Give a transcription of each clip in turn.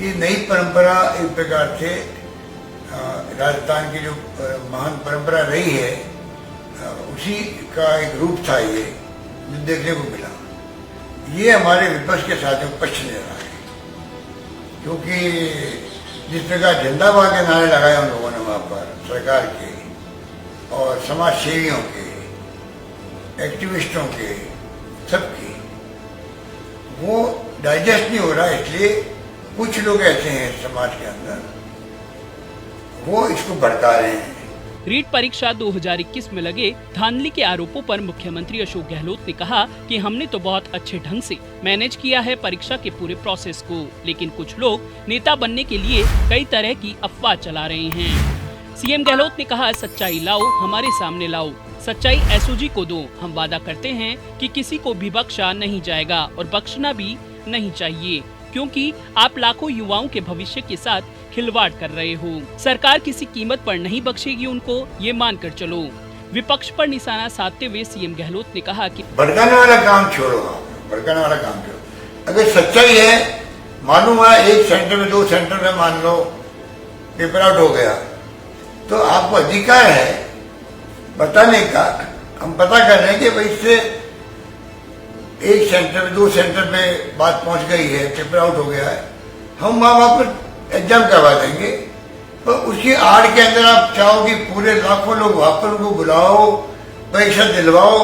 कि नई परंपरा एक प्रकार से राजस्थान की जो महान परंपरा रही है उसी का एक रूप था ये जो देखने को मिला। ये हमारे विपक्ष के साथियों को पक्ष ले रहा है, क्योंकि जिस प्रकार जिंदाबाद के नारे लगाए उन लोगों ने वहां पर सरकार के और समाज सेवियों के, एक्टिविस्टों के, सबके, वो डाइजेस्ट नहीं हो रहा। इसलिए कुछ लोग ऐसे हैं समाज के अंदर, वो इसको भड़का रहे हैं। रीट परीक्षा 2021 में लगे धांधली के आरोपों पर मुख्यमंत्री अशोक गहलोत ने कहा कि हमने तो बहुत अच्छे ढंग से मैनेज किया है परीक्षा के पूरे प्रोसेस को, लेकिन कुछ लोग नेता बनने के लिए कई तरह की अफवाह चला रहे हैं। सीएम गहलोत ने कहा, सच्चाई लाओ, हमारे सामने लाओ, सच्चाई एसओजी को दो। हम वादा करते हैं कि किसी को भी बख्शा नहीं जाएगा और बख्शना भी नहीं चाहिए, क्योंकि आप लाखों युवाओं के भविष्य के साथ खिलवाड़ कर रहे हो। सरकार किसी कीमत पर नहीं बख्शेगी उनको, ये मानकर चलो। विपक्ष पर निशाना साधते हुए सीएम गहलोत ने कहा कि भड़काने वाला काम छोड़ो, भड़काने वाला काम छोड़ो। अगर सच्चाई है, मालूम है एक सेंटर में, 2 सेंटर में मान लो पेपर आउट हो गया, तो आपको अधिकार है बताने का। हम पता कर रहे हैं कि भाई इससे एक सेंटर में, 2 सेंटर पे बात पहुंच गई है, पेपर आउट हो गया है, हम वहां पर एग्जाम करवा देंगे। पर उसकी आड़ के अंदर आप चाहो कि पूरे लाखों लोग वहां पर उनको बुलाओ, परीक्षा दिलवाओ,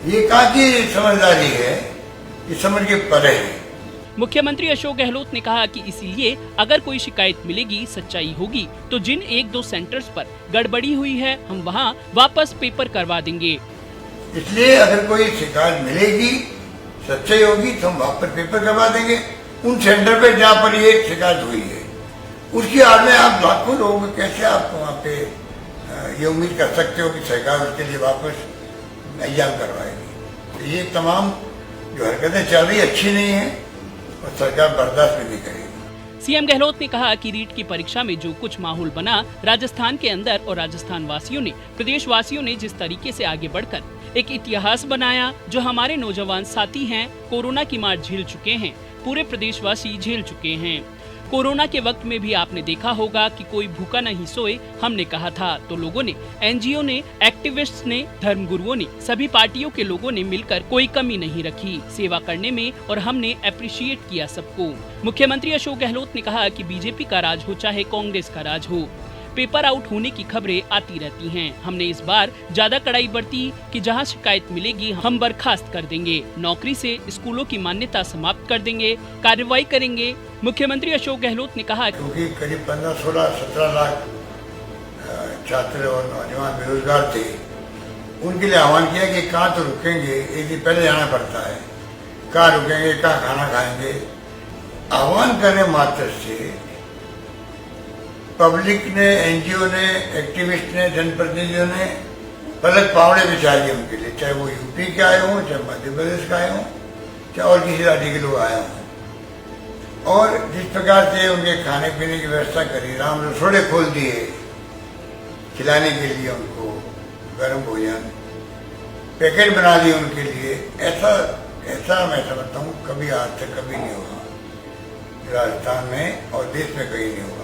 ये कहाँ की समझदारी है, ये समझ के परे है। मुख्यमंत्री अशोक गहलोत ने कहा कि इसीलिए अगर कोई शिकायत मिलेगी, सच्चाई होगी, तो जिन 1-2 सेंटर्स पर गड़बड़ी हुई है हम वहां वापस पेपर करवा देंगे। इसलिए अगर कोई शिकायत मिलेगी, सच्चाई होगी, तो हम वापस पेपर करवा देंगे उन सेंटर पे जहाँ पर ये शिकायत हुई है। उसकी आड़ में आप लाखों लोगों को कैसे आप वहाँ पे ये उम्मीद कर सकते हो कि सरकार उसके लिए वापस एग्जाम करवाएगी। तो ये तमाम जो हरकतें चल रही अच्छी नहीं है और सरकार बर्दाश्त भी नहीं करेगी। सीएम गहलोत ने कहा कि रीट की परीक्षा में जो कुछ माहौल बना राजस्थान के अंदर, और राजस्थान वासियों ने, प्रदेश वासियों ने जिस तरीके से आगे बढ़कर एक इतिहास बनाया, जो हमारे नौजवान साथी हैं कोरोना की मार झेल चुके हैं, पूरे प्रदेशवासी झेल चुके हैं। कोरोना के वक्त में भी आपने देखा होगा कि कोई भूखा नहीं सोए, हमने कहा था, तो लोगों ने, एनजीओ ने, एक्टिविस्ट्स ने, धर्मगुरुओं ने, सभी पार्टियों के लोगों ने मिलकर कोई कमी नहीं रखी सेवा करने में, और हमने अप्रिशिएट किया सबको। मुख्यमंत्री अशोक गहलोत ने कहा कि बीजेपी का राज हो चाहे कांग्रेस का राज हो, पेपर आउट होने की खबरें आती रहती हैं। हमने इस बार ज्यादा कड़ाई बरती कि जहां शिकायत मिलेगी हम बर्खास्त कर देंगे, नौकरी से स्कूलों की मान्यता समाप्त कर देंगे, कार्रवाई करेंगे। मुख्यमंत्री अशोक गहलोत ने कहा, क्योंकि करीब 15, 16, 17 लाख छात्र और नौजवान बेरोजगार थे, उनके लिए आह्वान किया कि कहाँ तो रुकेंगे, एक दिन पहले जाना पड़ता है, कहाँ रुकेंगे, कहाँ खाना खाएंगे। आह्वान करने मात्र से पब्लिक ने, एनजीओ ने, एक्टिविस्ट ने, जनप्रतिनिधियों ने पलक पावड़े बिछा दिए उनके लिए, चाहे वो यूपी के आए हों, चाहे मध्य प्रदेश के आए हों, चाहे और किसी राज्य के लोग आए हों। और जिस प्रकार से उनके खाने पीने की व्यवस्था करी, राम रसोड़े खोल दिए खिलाने के लिए, उनको गर्म भोजन पैकेट बना दिए उनके लिए। ऐसा मैं समझता हूँ कभी आज तक कभी नहीं होगा राजस्थान में और देश में, कहीं नहीं होगा।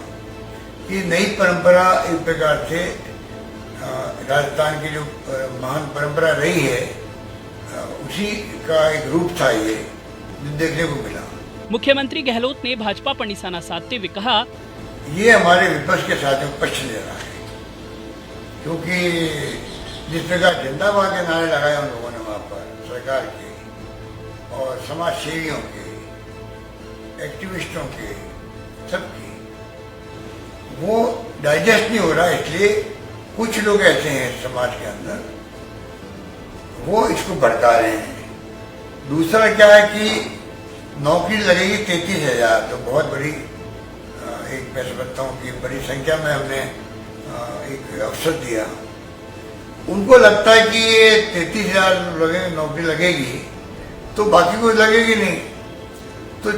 ये नई परंपरा एक प्रकार से राजस्थान की जो महान परंपरा रही है उसी का एक रूप था ये जो देखने को मिला। मुख्यमंत्री गहलोत ने भाजपा पर निशाना साधते हुए कहा, ये हमारे विपक्ष के साथियों को पक्ष ले रहा है, क्योंकि जिस प्रकार जिंदाबाद के नारे लगाए उन लोगों ने वहां पर सरकार के और समाज सेवियों के, एक्टिविस्टों के, सबके, वो डाइजेस्ट नहीं हो रहा। इसलिए कुछ लोग ऐसे हैं समाज के अंदर, वो इसको भड़का रहे हैं। दूसरा क्या है कि नौकरी लगेगी 33,000, तो बहुत बड़ी एक मैं समझता हूँ कि बड़ी संख्या में हमने एक अवसर दिया। उनको लगता है कि ये 33,000 नौकरी लगेगी तो बाकी कोई लगेगी नहीं, तो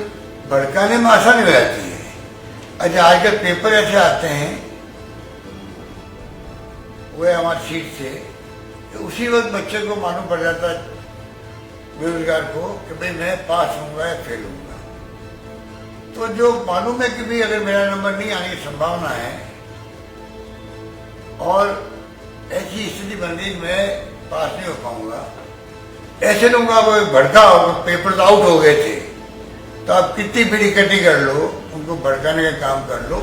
भड़काने में आसानी हो जाती है। अच्छा, आजकल पेपर ऐसे आते हैं वो हमारी सीट से, तो उसी वक्त बच्चे को मालूम पड़ जाता है, बेरोजगार को, कि भाई मैं पास होऊंगा या फेल होऊंगा। तो जो मालूम है कि भी अगर मेरा नंबर नहीं आने की संभावना है और ऐसी स्थिति बन गई मैं पास नहीं हो पाऊंगा, ऐसे लोगों का भड़का पेपर्स आउट हो गए थे, तो आप कितनी भी इकट्ठी कर लो, उनको भड़काने का काम कर लो,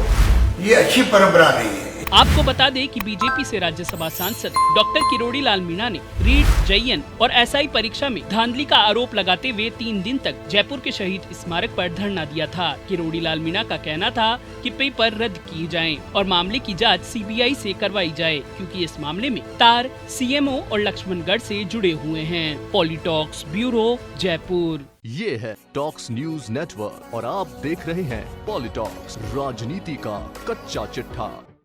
ये अच्छी परंपरा नहीं है। आपको बता दें कि बीजेपी से राज्यसभा सांसद डॉक्टर किरोड़ी लाल मीणा ने रीट, JN और SI परीक्षा में धांधली का आरोप लगाते हुए 3 दिन तक जयपुर के शहीद स्मारक पर धरना दिया था। किरोड़ी लाल मीणा का कहना था कि पेपर रद्द किए जाएं और मामले की जांच CBI से करवाई जाए, क्योंकि इस मामले में तार CMO और लक्ष्मणगढ़ से जुड़े हुए हैं। पॉलिटॉक्स ब्यूरो, जयपुर। ये है टॉक्स न्यूज नेटवर्क और आप देख रहे हैं पॉलिटॉक्स, राजनीति का कच्चा चिट्ठा।